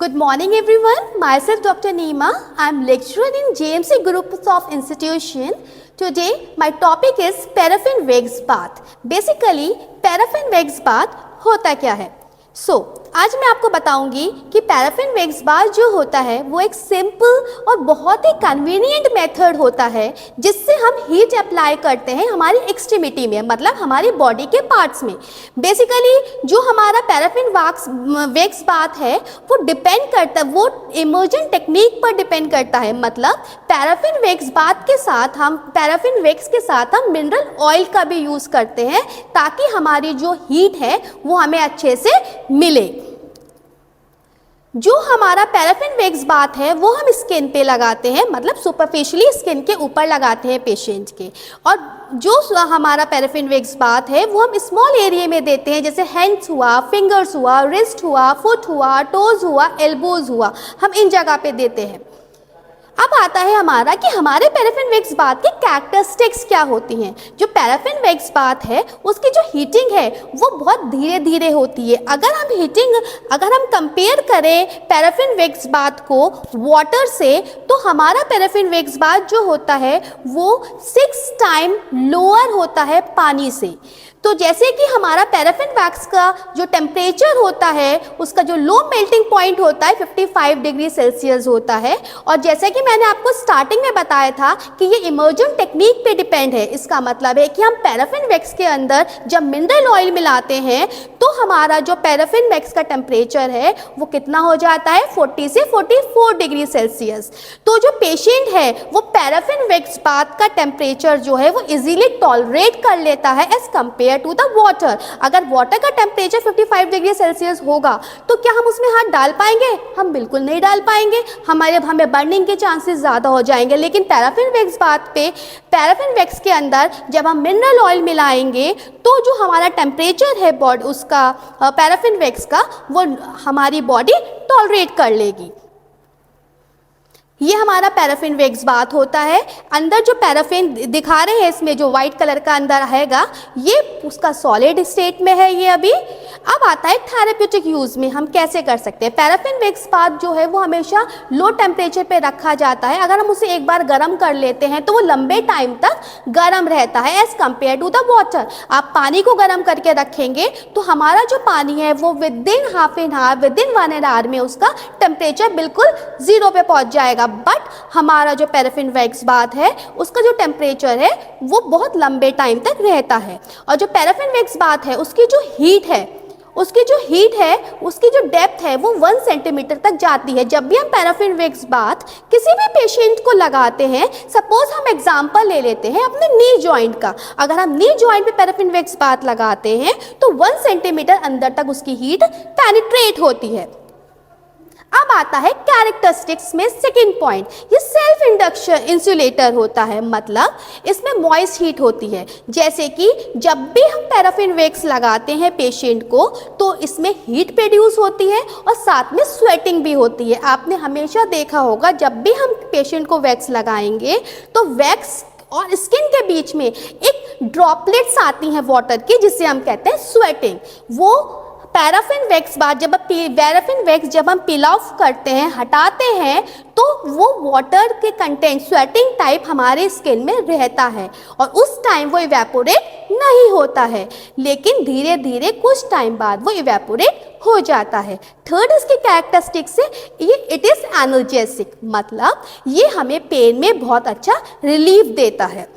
Good morning everyone. Myself Dr. Neema. I am lecturer in JMC Group of Institution. Today my topic is paraffin wax bath. Basically paraffin wax bath होता क्या है? आज मैं आपको बताऊंगी कि paraffin wax bath जो होता है वो एक सिंपल और बहुत ही कन्वीनियंट मेथड होता है जिससे हम हीट अप्लाई करते हैं हमारी एक्सट्रीमिटी में, मतलब हमारी बॉडी के पार्ट्स में। बेसिकली जो हमारा पैराफिन वैक्स बाथ है वो डिपेंड करता है, वो इमर्जन टेक्निक पर डिपेंड करता है। मतलब पैराफिन वैक्स बाथ के साथ हम पैराफिन वैक्स के साथ हम मिनरल ऑयल का भी यूज़ करते हैं ताकि हमारी जो हीट है वो हमें अच्छे से मिले। जो हमारा पैराफिन वैक्स बाथ है वो हम स्किन पे लगाते हैं, मतलब सुपरफिशियली स्किन के ऊपर लगाते हैं पेशेंट के। और जो हमारा पैराफिन वैक्स बाथ है वो हम स्मॉल एरिया में देते हैं, जैसे हैंड्स हुआ, फिंगर्स हुआ, रिस्ट हुआ, फुट हुआ, टोज हुआ, एल्बोज हुआ, हम इन जगह पे देते हैं। अब आता है हमारा कि हमारे पैराफिन वैक्स बाथ की कैरेक्टरिस्टिक्स क्या होती हैं। जो पैराफिन वैक्स बाथ है उसकी जो हीटिंग है वो बहुत धीरे धीरे होती है। अगर हम कंपेयर करें पैराफिन वैक्स बाथ को वाटर से, तो हमारा पैराफिन वैक्स बाथ जो होता है वो 6 टाइम लोअर होता है पानी से। तो जैसे कि हमारा पैराफिन वैक्स का जो टेम्परेचर होता है उसका जो लो मेल्टिंग पॉइंट होता है 55 डिग्री सेल्सियस होता है। और जैसे कि मैंने आपको स्टार्टिंग में बताया था कि ये इमर्जन टेक्निक पे डिपेंड है। इसका मतलब है कि हम पैराफिन वैक्स के अंदर जब मिनरल ऑयल मिलाते हैं तो हमारा जो पैराफिन वैक्स का टेम्परेचर है वो कितना हो जाता है 40 से 44 डिग्री सेल्सियस। तो जो पेशेंट है वो पैराफिन वैक्स बाथ का टेम्परेचर जो है वो इजीली टॉलरेट कर लेता है as compare to the water. अगर वाटर का टेम्परेचर 55 डिग्री सेल्सियस होगा तो क्या हम उसमें हाथ डाल पाएंगे? हम बिल्कुल नहीं डाल पाएंगे, हमें बर्निंग के चांसेस ज़्यादा हो जाएंगे। लेकिन पैराफिन वैक्स बाथ पे पैराफिन वैक्स के अंदर जब हम मिनरल ऑयल मिलाएंगे तो जो हमारा टेम्परेचर है बॉडी उसका पैराफिन वैक्स का वो हमारी बॉडी टॉलरेट कर लेगी। ये हमारा पैराफिन वैक्स बाथ होता है। अंदर जो पैराफिन दिखा रहे हैं इसमें जो वाइट कलर का अंदर आएगा ये उसका सॉलिड स्टेट में है ये अभी। अब आता है थेरेप्यूटिक यूज़ में हम कैसे कर सकते हैं। पैराफिन वैक्स बाथ जो है वो हमेशा लो टेम्परेचर पे रखा जाता है। अगर हम उसे एक बार गर्म कर लेते हैं तो वो लंबे टाइम तक गर्म रहता है as compare to the water. आप पानी को गर्म करके रखेंगे तो हमारा जो पानी है वो within half an hour, within 1 hour में उसका टेम्परेचर बिल्कुल 0 पे पहुँच जाएगा। बट हमारा जो पैराफिन वैक्स बाथ है उसका जो टेम्परेचर है वो बहुत लंबे टाइम तक रहता है। और जो पैराफिन वैक्स बाथ है उसकी जो हीट है उसकी जो डेप्थ है वो 1 सेंटीमीटर तक जाती है। जब भी हम पैराफिन वैक्स बाथ किसी भी पेशेंट को लगाते हैं, सपोज हम एग्जांपल ले लेते हैं अपने नी जॉइंट का, अगर हम नी जॉइंट पे पैराफिन वैक्स बाथ लगाते हैं तो 1 सेंटीमीटर अंदर तक उसकी हीट पेनिट्रेट होती है। अब आता है कैरेक्टरिस्टिक्स में सेकंड पॉइंट, ये सेल्फ इंडक्शन इंसुलेटर होता है। मतलब इसमें मॉइस्ट हीट होती है। जैसे कि जब भी हम पैराफिन वैक्स लगाते हैं पेशेंट को तो इसमें हीट प्रोड्यूस होती है और साथ में स्वेटिंग भी होती है। आपने हमेशा देखा होगा जब भी हम पेशेंट को वैक्स लगाएंगे तो वैक्स और स्किन के बीच में एक ड्रॉपलेट्स आती हैं वाटर की जिसे हम कहते हैं स्वेटिंग। वो पैराफिन वैक्स बाद जब हम पील ऑफ करते हैं, हटाते हैं, तो वो वाटर के कंटेंट स्वेटिंग टाइप हमारे स्किन में रहता है और उस टाइम वो इवेपोरेट नहीं होता है, लेकिन धीरे धीरे कुछ टाइम बाद वो इवेपोरेट हो जाता है। थर्ड इसकी कैरेक्टरिस्टिक्स है ये इट इज़ एनर्जेटिक, मतलब ये हमें पेन में बहुत अच्छा रिलीफ देता है।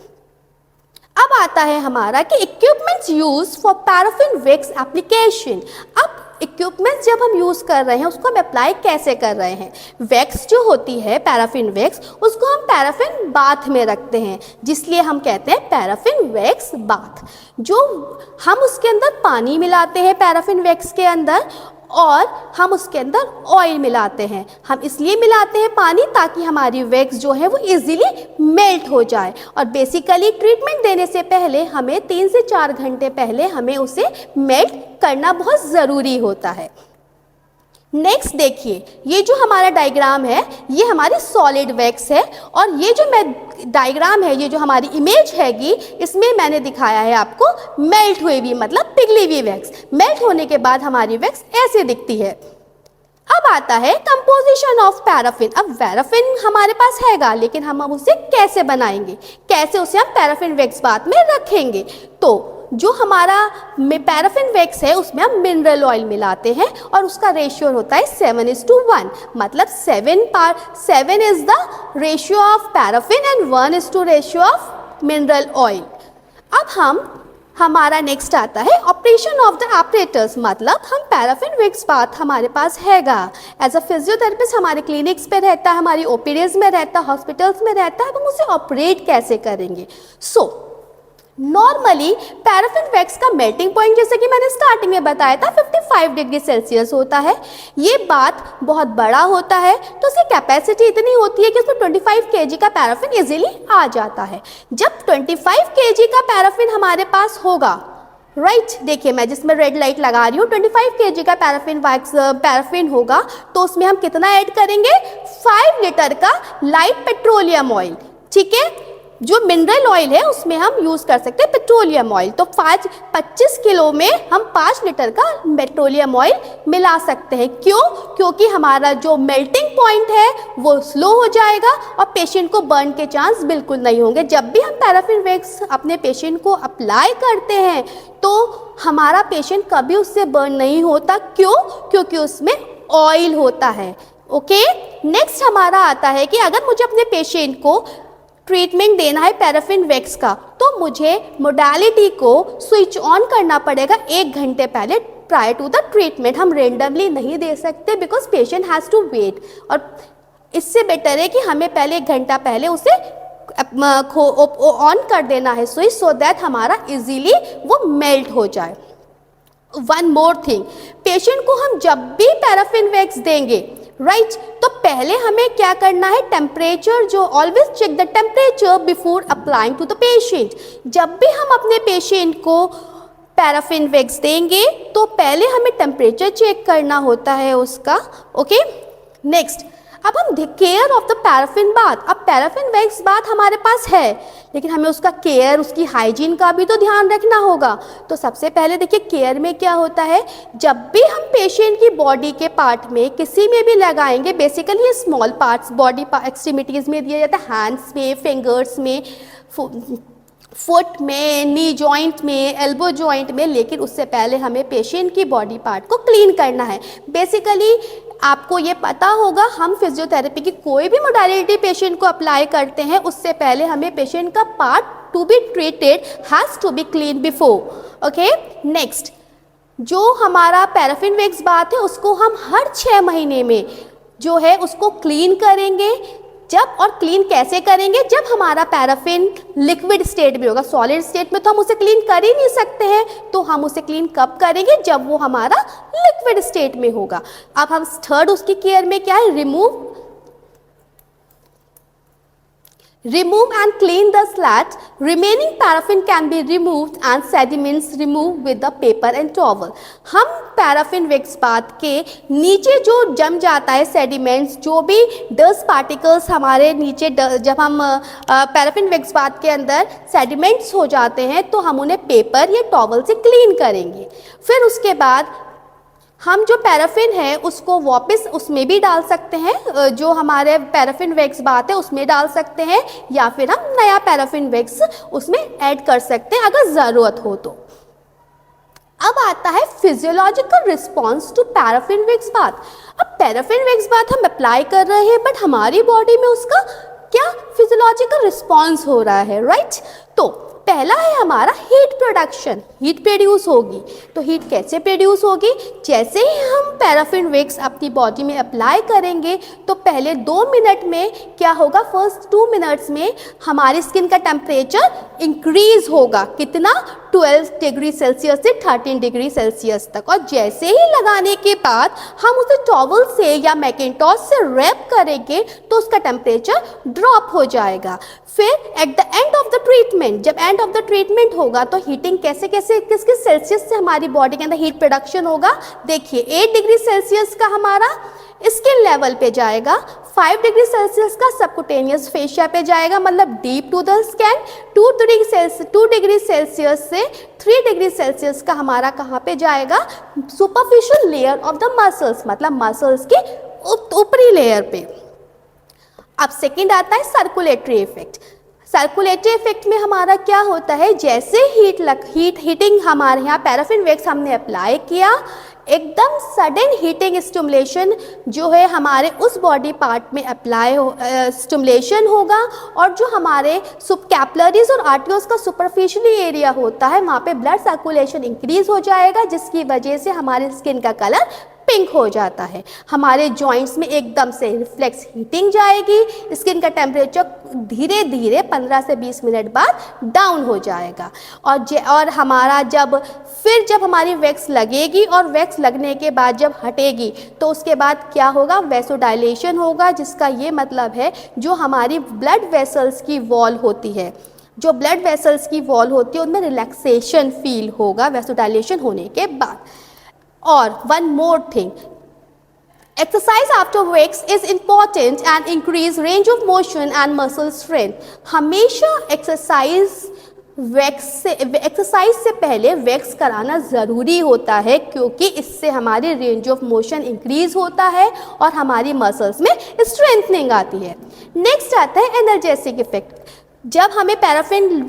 अब आता है हमारा कि equipments use for paraffin wax application. अब इक्विपमेंट्स जब हम यूज़ कर रहे हैं उसको हम अप्लाई कैसे कर रहे हैं। वैक्स जो होती है पैराफिन वैक्स उसको हम पैराफिन बाथ में रखते हैं, जिसलिए हम कहते हैं पैराफिन वैक्स बाथ। जो हम उसके अंदर पानी मिलाते हैं पैराफिन वैक्स के अंदर और हम उसके अंदर ऑयल मिलाते हैं। हम इसलिए मिलाते हैं पानी ताकि हमारी वैक्स जो है वो इजीली मेल्ट हो जाए। और बेसिकली ट्रीटमेंट देने से पहले हमें 3 से 4 घंटे पहले हमें उसे मेल्ट करना बहुत ज़रूरी होता है। नेक्स्ट देखिए, ये जो हमारा डायग्राम है ये हमारी सॉलिड वैक्स है और ये जो डायग्राम है, ये जो हमारी इमेज हैगी, इसमें मैंने दिखाया है आपको मेल्ट हुई हुई मतलब पिघली हुई वैक्स। मेल्ट होने के बाद हमारी वैक्स ऐसे दिखती है। अब अब आता है कंपोजिशन ऑफ पैराफिन। अब पैराफिन हमारे पास हैगा, लेकिन हम अब उसे कैसे बनाएंगे, कैसे उसे हम पैराफिन वैक्स बाथ में रखेंगे। तो जो हमारा पैराफिन वैक्स है उसमें हम मिनरल ऑयल मिलाते हैं और उसका रेशियो होता है 7:1, मतलब 7 is the ratio of paraffin and 1 is to ratio of mineral oil. अब हमारा नेक्स्ट आता है ऑपरेशन ऑफ द ऑपरेटर्स, मतलब हम पैराफिन वैक्स बाथ हमारे पास हैगा। एज अ फिजियोथेरेपिस्ट हमारे क्लिनिक्स पे रहता है, हमारी ओपीडीज में रहता है, हॉस्पिटल्स में रहता है, हम उसे ऑपरेट कैसे करेंगे। नॉर्मली पैराफिन वैक्स का मेल्टिंग पॉइंट जैसे कि मैंने स्टार्टिंग में बताया था 55 डिग्री सेल्सियस होता है। ये बात बहुत बड़ा होता है तो उसकी कैपेसिटी इतनी होती है कि उसमें 25 kg का पैराफिन इजीली आ जाता है। जब 25 kg का पैराफिन हमारे पास होगा, राइट, देखिए मैं जिसमें रेड लाइट लगा रही हूँ, 25 kg का पैराफिन होगा तो उसमें हम कितना ऐड करेंगे, 5 लीटर का लाइट पेट्रोलियम ऑयल। ठीक है, जो मिनरल ऑयल है उसमें हम यूज कर सकते हैं पेट्रोलियम ऑयल। तो 25 किलो में हम 5 लीटर का पेट्रोलियम ऑयल मिला सकते हैं। क्यों? क्योंकि हमारा जो मेल्टिंग पॉइंट है वो स्लो हो जाएगा और पेशेंट को बर्न के चांस बिल्कुल नहीं होंगे। जब भी हम पैराफिन वैक्स अपने पेशेंट को अप्लाई करते हैं तो हमारा पेशेंट कभी उससे बर्न नहीं होता। क्यों? क्योंकि उसमें ऑयल होता है। ओके, नेक्स्ट हमारा आता है कि अगर मुझे अपने पेशेंट को ट्रीटमेंट देना है पैराफिन वैक्स का तो मुझे मोडालिटी को स्विच ऑन करना पड़ेगा 1 घंटे पहले प्रायर टू द ट्रीटमेंट। हम रेंडमली नहीं दे सकते because patient has to wait, और इससे बेटर है कि हमें पहले 1 घंटा पहले उसे ऑन कर देना है स्विच, सो दैट हमारा इजीली वो मेल्ट हो जाए। वन मोर थिंग, पेशेंट को हम जब भी पैराफिन वैक्स देंगे, राइट, तो पहले हमें क्या करना है, टेम्परेचर, जो always check the temperature before applying to the patient. जब भी हम अपने पेशेंट को पैराफिन वैक्स देंगे तो पहले हमें टेम्परेचर चेक करना होता है उसका। ओके, नेक्स्ट, अब हम care of the paraffin bath. अब पैराफिन वैक्स बाथ हमारे पास है लेकिन हमें उसका केयर, उसकी हाइजीन का भी तो ध्यान रखना होगा। तो सबसे पहले देखिए केयर में क्या होता है, जब भी हम पेशेंट की बॉडी के पार्ट में किसी में भी लगाएंगे, बेसिकली ये स्मॉल पार्ट्स बॉडी एक्सट्रीमिटीज़ में दिया जाता है, हैंड्स में, फिंगर्स में, फुट में, नी जॉइंट में, एल्बो जॉइंट में, लेकिन उससे पहले हमें पेशेंट की बॉडी पार्ट को क्लीन करना है। बेसिकली आपको ये पता होगा, हम फिजियोथेरेपी की कोई भी मोडालिटी पेशेंट को अप्लाई करते हैं उससे पहले हमें पेशेंट का part to be treated has to be clean before. Okay, next, जो हमारा पैराफिन वैक्स बाथ है उसको हम हर 6 महीने में जो है उसको क्लीन करेंगे। जब और क्लीन कैसे करेंगे, जब हमारा पैराफिन लिक्विड स्टेट में होगा, सॉलिड स्टेट में तो हम उसे क्लीन कर ही नहीं सकते हैं, तो हम उसे क्लीन कब करेंगे, जब वो हमारा लिक्विड स्टेट में होगा। अब हम थर्ड उसकी केयर में क्या है, remove and clean the slat. Remaining paraffin can be removed and sediments removed with the paper and towel. हम पैराफिन वैक्स बाथ के नीचे जो जम जाता है सेडिमेंट्स, जो भी डस्ट पार्टिकल्स हमारे नीचे, जब हम पैराफिन वैक्स बाथ के अंदर सेडिमेंट्स हो जाते हैं तो हम उन्हें पेपर या टॉवल से क्लीन करेंगे। फिर उसके बाद हम जो पैराफिन है उसको वापस उसमें भी डाल सकते हैं, जो हमारे पैराफिन वैक्स बात है उसमें डाल सकते हैं, या फिर हम नया पैराफिन वैक्स उसमें ऐड कर सकते हैं अगर ज़रूरत हो तो। अब आता है physiological response to paraffin wax bath. अब पैराफिन वैक्स बाथ हम अप्लाई कर रहे हैं बट हमारी बॉडी में उसका क्या फिजियोलॉजिकल रिस्पॉन्स हो रहा है, राइट। तो पहला है हमारा हीट प्रोडक्शन, हीट प्रोड्यूस होगी। तो हीट कैसे प्रोड्यूस होगी, जैसे ही हम पैराफिन वैक्स अपनी बॉडी में अप्लाई करेंगे तो पहले 2 मिनट में क्या होगा, फर्स्ट 2 मिनट्स में हमारी स्किन का टेम्परेचर इंक्रीज होगा, कितना, 12 डिग्री सेल्सियस से 13 डिग्री सेल्सियस तक। और जैसे ही लगाने के बाद हम उसे टॉवल से या मैकिंटॉश से रैप करेंगे तो उसका टेम्परेचर ड्रॉप हो जाएगा। फिर at the end of the treatment, जब एंड ऑफ द ट्रीटमेंट होगा तो हीटिंग कैसे कैसे किस किस सेल्सियस से हमारी बॉडी के अंदर हीट प्रोडक्शन होगा, देखिए 8 डिग्री सेल्सियस का हमारा स्किन लेवल पे जाएगा, 5 डिग्री सेल्सियस का सबकुटेनियस फेशिया पे जाएगा, मतलब deep to the skin. 2 degree Celsius से 3 डिग्री सेल्सियस का हमारा कहाँ पे जाएगा, superficial layer of the muscles, मतलब मसल्स की ऊपरी लेयर पे। अब सेकंड आता है सर्कुलेटरी इफेक्ट। सर्कुलेटरी इफेक्ट में हमारा क्या होता है, जैसे हीटिंग हमारे यहाँ पैराफिन वैक्स हमने अप्लाई किया, एकदम सडन हीटिंग स्टिमुलेशन जो है हमारे उस बॉडी पार्ट में स्टिमुलेशन होगा, और जो हमारे कैपिलरीज और आर्टरीज का सुपरफिशियली एरिया होता है वहाँ पे ब्लड सर्कुलेशन इंक्रीज हो जाएगा, जिसकी वजह से हमारे स्किन का कलर पिंक हो जाता है। हमारे जॉइंट्स में एकदम से रिफ्लेक्स हीटिंग जाएगी, स्किन का टेम्परेचर धीरे धीरे 15 से 20 मिनट बाद डाउन हो जाएगा। और हमारा जब हमारी वैक्स लगेगी और वैक्स लगने के बाद जब हटेगी तो उसके बाद क्या होगा, वैसोडाइलेशन होगा, जिसका ये मतलब है जो हमारी ब्लड वेसल्स की वॉल होती है, उनमें रिलैक्सेशन फील होगा वैसोडाइलेशन होने के बाद। और one more thing, exercise after wax is important and increase range of motion and muscle strength. हमेशा एक्सरसाइज से पहले वैक्स कराना ज़रूरी होता है, क्योंकि इससे हमारी रेंज ऑफ मोशन इंक्रीज होता है और हमारी मसल्स में स्ट्रेंथनिंग आती है। नेक्स्ट आता है एनर्जेटिक इफेक्ट। जब हमें पैराफिन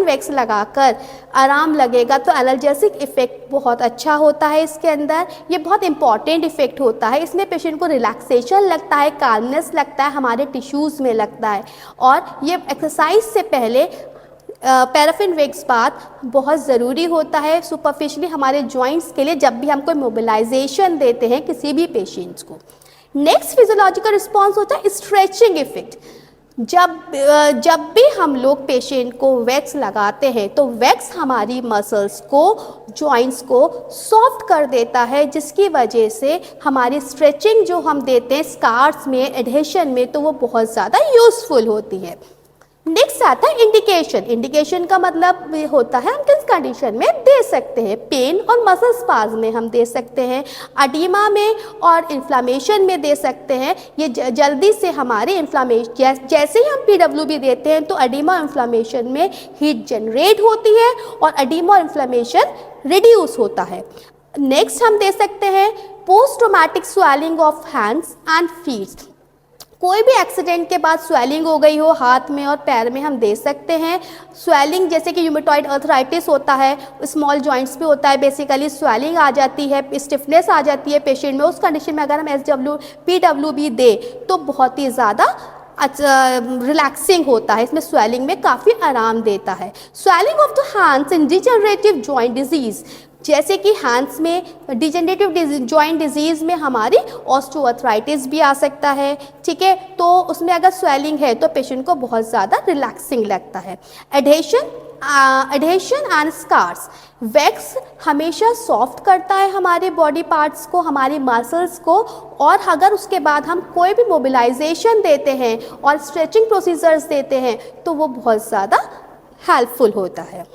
वैक्स लगाकर आराम लगेगा तो एनाल्जेसिक इफ़ेक्ट बहुत अच्छा होता है इसके अंदर। ये बहुत इंपॉर्टेंट इफ़ेक्ट होता है, इसमें पेशेंट को रिलैक्सेशन लगता है, काल्मनेस लगता है, हमारे टिश्यूज़ में लगता है। और ये एक्सरसाइज से पहले पैराफिन वैक्स बाथ बहुत ज़रूरी होता है सुपरफिशियली हमारे जॉइंट्स के लिए, जब भी हम कोई मोबिलाइजेशन देते हैं किसी भी पेशेंट्स को। नेक्स्ट फिजियोलॉजिकल रिस्पॉन्स होता है स्ट्रेचिंग इफ़ेक्ट। जब भी हम लोग पेशेंट को वैक्स लगाते हैं तो वैक्स हमारी मसल्स को, जॉइंट्स को सॉफ्ट कर देता है, जिसकी वजह से हमारी स्ट्रेचिंग जो हम देते हैं स्कार्स में, एडहेशन में, तो वो बहुत ज़्यादा यूज़फुल होती है। नेक्स्ट आता है इंडिकेशन। इंडिकेशन का मतलब होता है हम किस कंडीशन में दे सकते हैं, पेन और मसल स्पाज में हम दे सकते हैं, अडीमा में और इन्फ्लामेशन में दे सकते हैं। ये जल्दी से हमारे इन्फ्लामेशन, जैसे ही हम PWB देते हैं तो अडीमा इन्फ्लामेशन में हीट जनरेट होती है और अडीमा और इन्फ्लामेशन रिड्यूस होता है। नेक्स्ट हम दे सकते हैं post traumatic swelling of hands and feet. कोई भी एक्सीडेंट के बाद स्वेलिंग हो गई हो हाथ में और पैर में, हम दे सकते हैं। स्वेलिंग जैसे कि यूमेटॉइड अर्थराइटिस होता है, स्मॉल जॉइंट्स पे होता है, बेसिकली स्वेलिंग आ जाती है, स्टिफनेस आ जाती है पेशेंट में। उस कंडीशन में अगर हम PWB दे तो बहुत ही ज़्यादा रिलैक्सिंग होता है, इसमें स्वेलिंग में काफ़ी आराम देता है। Swelling of the hands in degenerative joint disease, जैसे कि हैंड्स में डिजेनरेटिव जॉइंट डिजीज़ में हमारी ऑस्टियोआर्थराइटिस भी आ सकता है, ठीक है। तो उसमें अगर स्वेलिंग है तो पेशेंट को बहुत ज़्यादा रिलैक्सिंग लगता है। एडहेशन एंड स्कार्स, वैक्स हमेशा सॉफ्ट करता है हमारे बॉडी पार्ट्स को, हमारी मसल्स को, और अगर उसके बाद हम कोई भी मोबिलाइजेशन देते हैं और स्ट्रेचिंग प्रोसीजर्स देते हैं तो वो बहुत ज़्यादा हेल्पफुल होता है।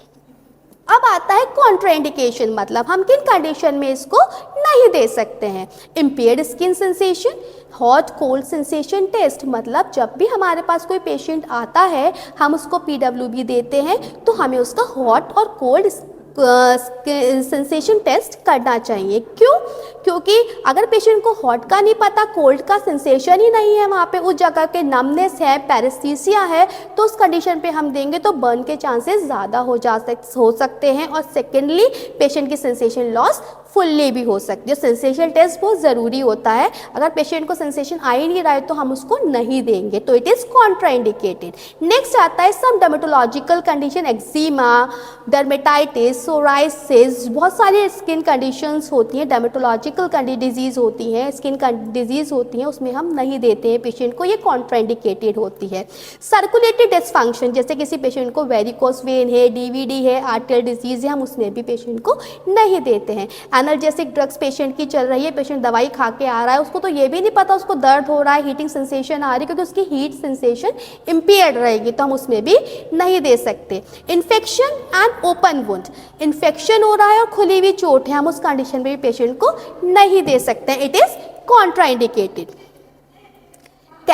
अब आता है कॉन्ट्राइंडिकेशन, मतलब हम किन कंडीशन में इसको नहीं दे सकते हैं। Impaired skin sensation, hot cold sensation test, मतलब जब भी हमारे पास कोई पेशेंट आता है हम उसको PWB देते हैं तो हमें उसका हॉट और कोल्ड सेंसेशन टेस्ट करना चाहिए। क्यों? क्योंकि अगर पेशेंट को हॉट का नहीं पता, कोल्ड का सेंसेशन ही नहीं है, वहाँ पे उस जगह के नमनेस है, पैरेस्थीसिया है, तो उस कंडीशन पे हम देंगे तो बर्न के चांसेस ज़्यादा हो सकते हैं। और सेकेंडली पेशेंट की सेंसेशन लॉस फुल्ली भी हो सकती है। सेंसेशन टेस्ट बहुत ज़रूरी होता है, अगर पेशेंट को सेंसेशन आ ही नहीं रहा है तो हम उसको नहीं देंगे, तो इट इज़ कॉन्ट्राइंडिकेटेड। नेक्स्ट आता है some dermatological condition, eczema, dermatitis, psoriasis, बहुत सारी स्किन कंडीशंस होती हैं, डर्मेटोलॉजिकल डिजीज़ होती हैं, स्किन डिजीज़ होती हैं, उसमें हम नहीं देते हैं पेशेंट को, ये कॉन्ट्राइंडिकेटेड होती है। सर्कुलेटरी डिसफंक्शन, जैसे किसी पेशेंट को वेरिकोस वेन है, DVD है, आर्टियल डिजीज़ है, हम उसमें भी पेशेंट को नहीं देते हैं। एनाल्जेसिक ड्रग्स पेशेंट की चल रही है, पेशेंट दवाई खा के आ रहा है, उसको तो ये भी नहीं पता उसको दर्द हो रहा है, हीटिंग सेंसेशन आ रही है, क्योंकि उसकी हीट सेंसेशन इम्पेयर्ड रहेगी, तो हम उसमें भी नहीं दे सकते। Infection and open wound, infection हो रहा है और खुली हुई चोट है, हम उस कंडीशन में भी पेशेंट को नहीं दे सकते हैं, it is contraindicated.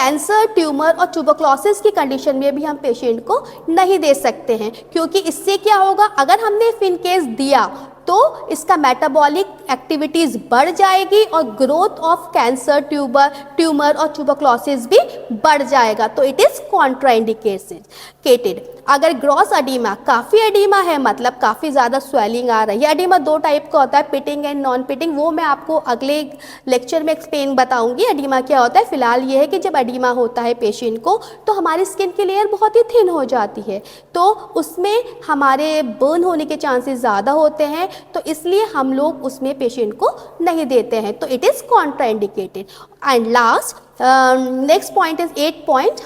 Cancer, tumour और ट्यूबरक्लोसिस की कंडीशन में भी हम पेशेंट को नहीं दे सकते हैं, क्योंकि इससे क्या होगा, अगर हमने इन केस दिया तो इसका मेटाबॉलिक एक्टिविटीज़ बढ़ जाएगी और ग्रोथ ऑफ कैंसर, ट्यूमर और ट्यूबरक्लोसिस भी बढ़ जाएगा, तो इट इज़ कॉन्ट्राइंडिकेटेड। अगर ग्रॉस एडिमा, काफ़ी एडिमा है, मतलब काफ़ी ज़्यादा स्वेलिंग आ रही है। एडिमा दो टाइप का होता है, पिटिंग एंड नॉन पिटिंग, वो मैं आपको अगले लेक्चर में एक्सप्लेन बताऊंगी एडिमा क्या होता है। फिलहाल ये है कि जब एडिमा होता है पेशेंट को तो हमारी स्किन की लेयर बहुत ही थिन हो जाती है, तो उसमें हमारे बर्न होने के चांसेस ज़्यादा होते हैं, तो इसलिए हम लोग उसमें पेशेंट को नहीं देते हैं, तो it is contraindicated. And last next point is 8 point.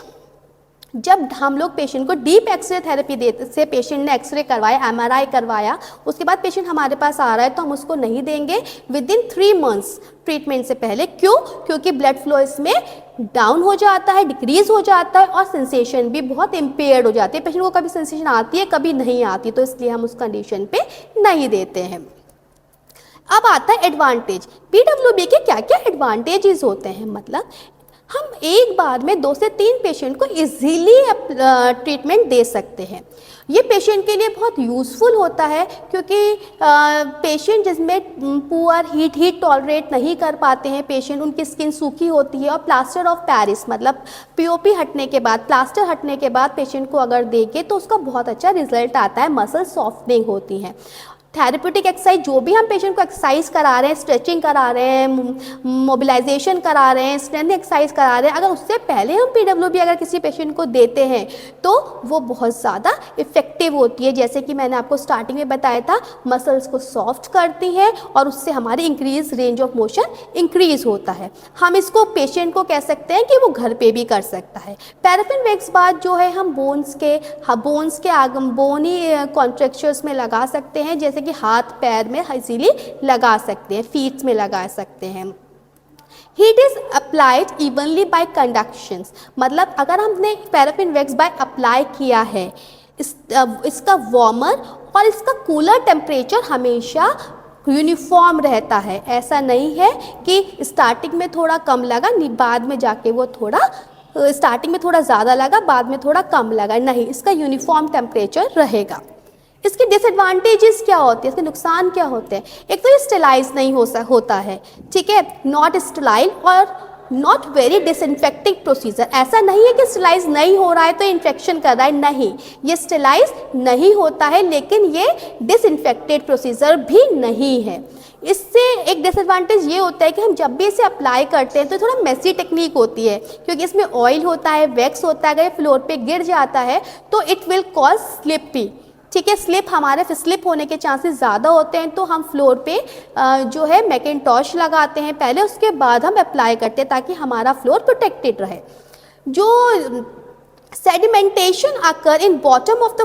जब हम लोग पेशेंट को डीप एक्सरे थेरेपी देते से, पेशेंट ने एक्सरे करवाया, एमआरआई करवाया, उसके बाद पेशेंट हमारे पास आ रहा है, तो हम उसको नहीं देंगे विद इन 3 मंथ्स ट्रीटमेंट से पहले। क्यों? क्योंकि ब्लड फ्लो इसमें डाउन हो जाता है, डिक्रीज हो जाता है और सेंसेशन भी बहुत इम्पेयर्ड हो जाती है। पेशेंट को कभी सेंसेशन आती है, कभी नहीं आती, तो इसलिए हम उस कंडीशन पे नहीं देते हैं। अब आता है एडवांटेज। पीडब्ल्यूबी के क्या क्या एडवांटेजेस होते हैं, मतलब हम एक बार में 2 से 3 पेशेंट को इजीली ट्रीटमेंट दे सकते हैं। ये पेशेंट के लिए बहुत यूज़फुल होता है, क्योंकि पेशेंट जिसमें पुअर हीट टॉलरेट नहीं कर पाते हैं पेशेंट, उनकी स्किन सूखी होती है, और प्लास्टर ऑफ पेरिस मतलब पीओपी हटने के बाद, प्लास्टर हटने के बाद पेशेंट को अगर देंगे तो उसका बहुत अच्छा रिजल्ट आता है, मसल सॉफ्टनिंग होती है। थेरेप्यूटिक एक्सरसाइज, जो भी हम पेशेंट को एक्सरसाइज करा रहे हैं, स्ट्रेचिंग करा रहे हैं, मोबिलाइजेशन करा रहे हैं, स्ट्रेंथ एक्सरसाइज करा रहे हैं, अगर उससे पहले हम पीडब्ल्यूबी अगर किसी पेशेंट को देते हैं तो वो बहुत ज़्यादा इफेक्टिव होती है। जैसे कि मैंने आपको स्टार्टिंग में बताया था, मसल्स को सॉफ्ट करती है और उससे हमारी increase range of motion increase होता है। हम इसको पेशेंट को कह सकते हैं कि वो घर पे भी कर सकता है। पैराफिन वैक्स बाथ जो है हम बोन्स के आगम बोनी कॉन्ट्रेक्चर्स में लगा सकते हैं, जैसे कि हाथ पैर में इजीली लगा सकते हैं, फीट में लगा सकते हैं। Heat is applied evenly by conductions, मतलब अगर हमने पैराफिन वैक्स बाय अप्लाई किया है, इसका वार्मर और इसका कूलर टेम्परेचर हमेशा यूनिफॉर्म रहता है। ऐसा नहीं है कि स्टार्टिंग में थोड़ा कम लगा, बाद में जाके वो थोड़ा, स्टार्टिंग में थोड़ा ज़्यादा लगा, बाद में थोड़ा कम लगा, नहीं, इसका यूनिफॉर्म टेम्परेचर रहेगा। इसके डिसएडवांटेजेस क्या होते हैं, इसके नुकसान क्या होते हैं? एक तो ये स्टेलाइज नहीं होता है, ठीक है, नॉट स्टेलाइल और नॉट वेरी डिसइंफेक्टिंग प्रोसीजर। ऐसा नहीं है कि स्टेलाइज नहीं हो रहा है तो इन्फेक्शन कर रहा है, नहीं, ये स्टेलाइज नहीं होता है, लेकिन ये डिसइंफेक्टेड प्रोसीजर भी नहीं है। इससे एक डिसएडवांटेज ये होता है कि हम जब भी इसे अप्लाई करते हैं तो थोड़ा मेसी टेक्निक होती है, क्योंकि इसमें ऑयल होता है, वैक्स होता है, अगर फ्लोर पे गिर जाता है तो इट विल कॉज स्लिपी, ठीक है, स्लिप होने के चांसेस ज़्यादा होते हैं। तो हम फ्लोर पे जो है मैकिन्टॉश लगाते हैं पहले, उसके बाद हम अप्लाई करते हैं ताकि हमारा फ्लोर प्रोटेक्टेड रहे। जो sedimentation occur in bottom of the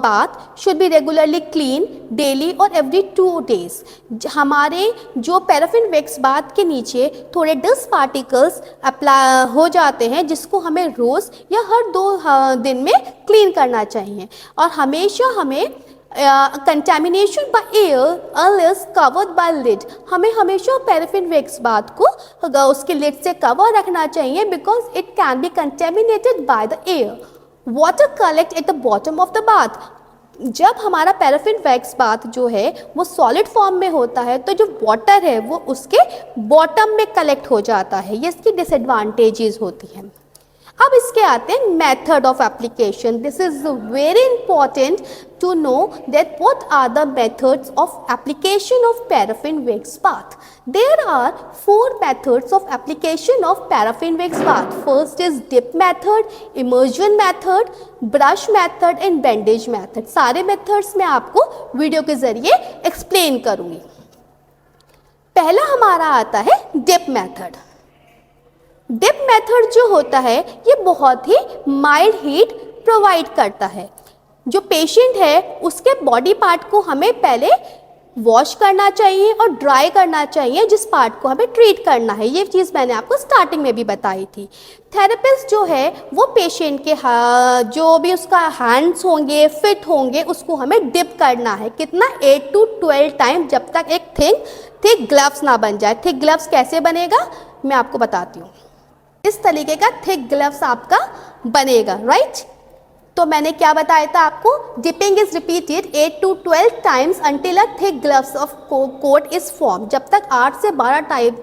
bath should be regularly cleaned daily or every 2 days। हमारे जो पैराफिन वैक्स बाथ के नीचे थोड़े डस्ट पार्टिकल्स अप्लाई हो जाते हैं, जिसको हमें रोज़ या हर 2 दिन में क्लीन करना चाहिए। और हमेशा हमें contamination by air unless covered by lid, हमें हमेशा पैराफिन वैक्स बाथ को उसके लिड से कवर रखना चाहिए, because it can be contaminated by the air. Water collect at the bottom of the bath, जब हमारा पैराफिन वैक्स बाथ जो है वो सॉलिड फॉर्म में होता है तो जो वाटर है वो उसके बॉटम में कलेक्ट हो जाता है, ये इसकी डिसएडवांटेजेस होती हैं। अब इसके आते हैं method of application. This is very important to know that what are the methods of application of paraffin wax bath. There are 4 methods of application of paraffin wax bath. First is dip method, immersion method, brush method and bandage method. सारे methods मैं आपको video के जरिए explain करूँगी। पहला हमारा आता है dip method। डिप मेथड जो होता है ये बहुत ही माइल्ड हीट प्रोवाइड करता है। जो पेशेंट है उसके बॉडी पार्ट को हमें पहले वॉश करना चाहिए और ड्राई करना चाहिए, जिस पार्ट को हमें ट्रीट करना है। ये चीज़ मैंने आपको स्टार्टिंग में भी बताई थी। थेरेपिस्ट जो है वो पेशेंट के जो भी उसका हैंड्स होंगे, फिट होंगे, उसको हमें डिप करना है। कितना? 8 to 12 टाइम, जब तक एक थिक ग्लव्स ना बन जाए। थिक ग्लव्स कैसे बनेगा मैं आपको बताती हूँ। इस तरीके का थिक ग्लव्स आपका बनेगा, राइट। तो मैंने क्या बताया था आपको, dipping is repeated 8 to 12 times until a thick gloves of coat is form. जब तक 8 से 12 टाइम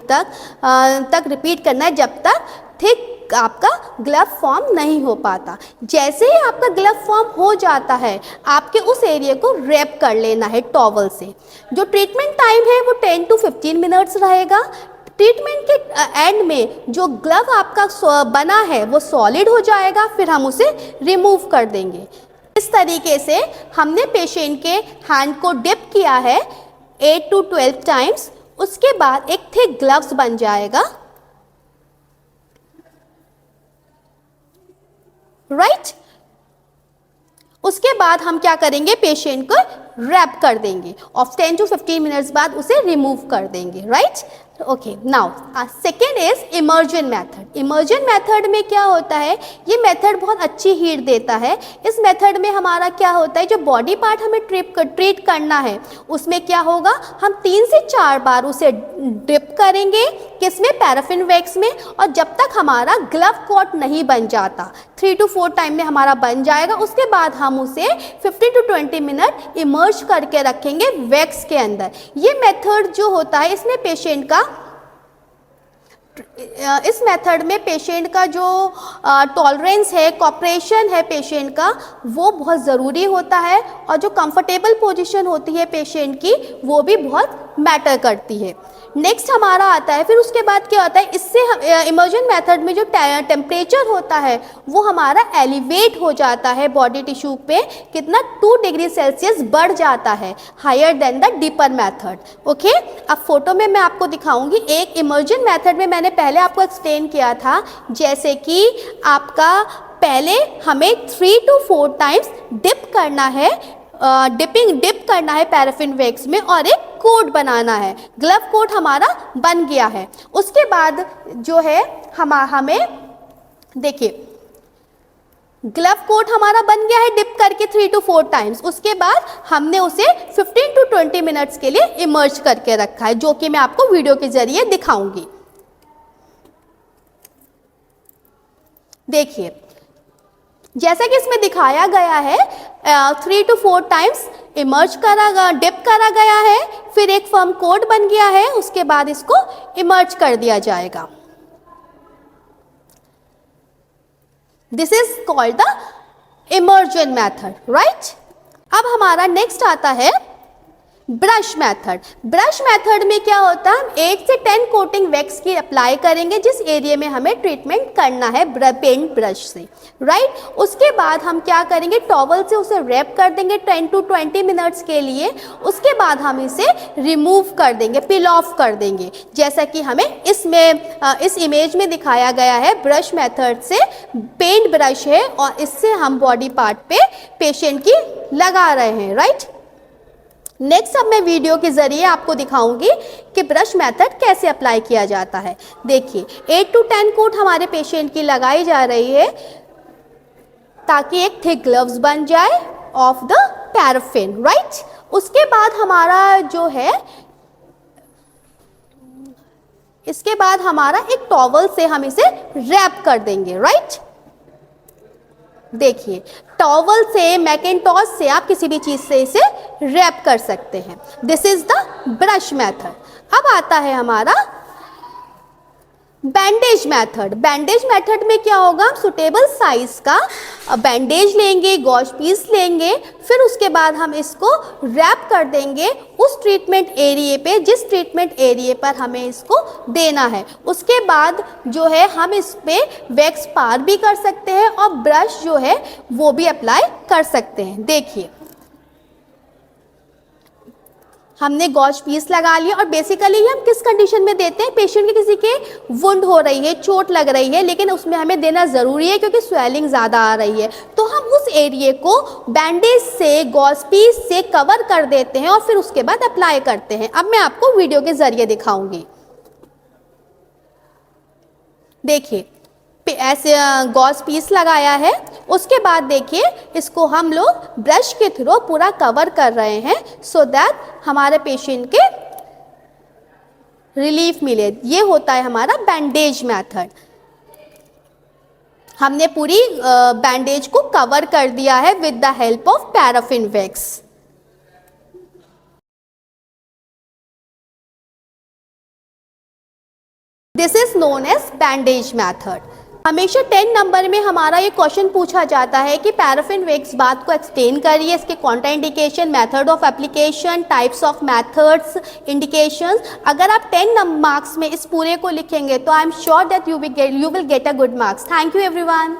तक रिपीट करना है, जब तक थिक आपका ग्लव फॉर्म नहीं हो पाता। जैसे ही आपका ग्लव फॉर्म हो जाता है, आपके उस एरिया को रैप कर लेना है टॉवल से। जो ट्रीटमेंट टाइम है वो 10 to 15 मिनट्स रहेगा। ट्रीटमेंट के एंड में जो ग्लव आपका बना है वो सॉलिड हो जाएगा, फिर हम उसे रिमूव कर देंगे। इस तरीके से हमने पेशेंट के हैंड को डिप किया है 8 to 12 टाइम्स। उसके बाद एक थिक ग्लव्स बन जाएगा, राइट। उसके बाद हम क्या करेंगे, पेशेंट को रैप कर देंगे और 10 to 15 मिनट्स बाद उसे रिमूव कर देंगे, right. Okay, now second is immersion method. Immersion method में क्या होता है, ये मेथड बहुत अच्छी हीट देता है। इस मेथड में हमारा क्या होता है, जो बॉडी पार्ट हमें ट्रीट करना है उसमें क्या होगा, हम 3 से 4 बार उसे डिप करेंगे, किसमें, पैराफिन वैक्स में। और जब तक हमारा ग्लव कोट नहीं बन जाता, 3 to 4 टाइम में हमारा बन जाएगा। उसके बाद हम उसे 15 to 20 मिनट इमर्ज करके रखेंगे वैक्स के अंदर। ये मेथड जो होता है, इसमें पेशेंट का, इस मेथड में पेशेंट का जो टॉलरेंस है, कॉपरेशन है पेशेंट का, वो बहुत ज़रूरी होता है। और जो कंफर्टेबल पोजीशन होती है पेशेंट की, वो भी बहुत मैटर करती है। नेक्स्ट हमारा आता है, फिर उसके बाद क्या होता है, इससे इमर्जन मेथड में जो टेम्परेचर होता है वो हमारा एलिवेट हो जाता है बॉडी टिश्यू पे, कितना 2 डिग्री सेल्सियस बढ़ जाता है, higher than the deeper method. Okay, अब फोटो में मैं आपको दिखाऊंगी। एक इमर्जन मेथड में मैंने पहले आपको एक्सप्लेन किया था, जैसे कि आपका पहले हमें 3 to 4 टाइम्स डिप करना है, डिप करना है पैराफिन वैक्स में, और एक कोट बनाना है। ग्लव कोट हमारा बन गया है। उसके बाद जो है हमें देखिए, ग्लव कोट हमारा बन गया है डिप करके 3 to 4 टाइम्स। उसके बाद हमने उसे 15 to 20 मिनट्स के लिए इमर्ज करके रखा है, जो कि मैं आपको वीडियो के जरिए दिखाऊंगी। देखिए, जैसा कि इसमें दिखाया गया है, 3 to 4 टाइम्स इमर्ज करा, डिप करा गया है, फिर एक फर्म कोट बन गया है, उसके बाद इसको इमर्ज कर दिया जाएगा। This is called the immersion method, right. अब हमारा नेक्स्ट आता है ब्रश मेथड। ब्रश मेथड में क्या होता है, हम 8 से 10 कोटिंग वैक्स की अप्लाई करेंगे जिस एरिया में हमें ट्रीटमेंट करना है पेंट ब्रश से, राइट। उसके बाद हम क्या करेंगे, टॉवल से उसे रैप कर देंगे 10 to 20 मिनट्स के लिए। उसके बाद हम इसे रिमूव कर देंगे, पील ऑफ कर देंगे, जैसा कि हमें इस इमेज में दिखाया गया है। ब्रश मेथड से पेंट ब्रश है और इससे हम बॉडी पार्ट पे पेशेंट की लगा रहे हैं, राइट। नेक्स्ट अब मैं वीडियो के जरिए आपको दिखाऊंगी कि ब्रश मेथड कैसे अप्लाई किया जाता है। देखिए, 8 to 10 कोट हमारे पेशेंट की लगाई जा रही है ताकि एक थिक ग्लव्स बन जाए ऑफ द पैराफिन, राइट। उसके बाद हमारा जो है, इसके बाद हमारा एक टॉवल से हम इसे रैप कर देंगे, राइट। देखिए, टॉवल से, मैकेंटॉश से, आप किसी भी चीज से इसे रैप कर सकते हैं। This is the brush method. अब आता है हमारा बैंडेज मेथड। बैंडेज मेथड में क्या होगा, हम सुटेबल साइज का बैंडेज लेंगे, गॉश पीस लेंगे, फिर उसके बाद हम इसको रैप कर देंगे उस ट्रीटमेंट एरिया पे जिस ट्रीटमेंट एरिया पर हमें इसको देना है। उसके बाद जो है हम इस पे वैक्स पार भी कर सकते हैं और ब्रश जो है वो भी अप्लाई कर सकते हैं। देखिए, हमने गॉश पीस लगा लिया और बेसिकली हम किस कंडीशन में देते हैं, पेशेंट के किसी के वुंड हो रही है, चोट लग रही है, लेकिन उसमें हमें देना ज़रूरी है क्योंकि स्वेलिंग ज़्यादा आ रही है, तो हम उस एरिया को बैंडेज से, गॉश पीस से कवर कर देते हैं और फिर उसके बाद अप्लाई करते हैं। अब मैं आपको वीडियो के ज़रिए दिखाऊंगी। देखिए, ऐसे गॉश पीस लगाया है, उसके बाद देखिए इसको हम लोग ब्रश के थ्रू पूरा कवर कर रहे हैं सो दैट हमारे पेशेंट के रिलीफ मिले। ये होता है हमारा बैंडेज मेथड। हमने पूरी बैंडेज को कवर कर दिया है with the help of paraffin wax. This is known as bandage method. हमेशा 10 नंबर में हमारा ये क्वेश्चन पूछा जाता है कि पैराफिन वैक्स बात को एक्सप्लेन करिए, इसके contraindication, method of application, types of methods, indications. अगर आप 10 मार्क्स में इस पूरे को लिखेंगे तो I am sure that you will get a good marks. Thank you everyone.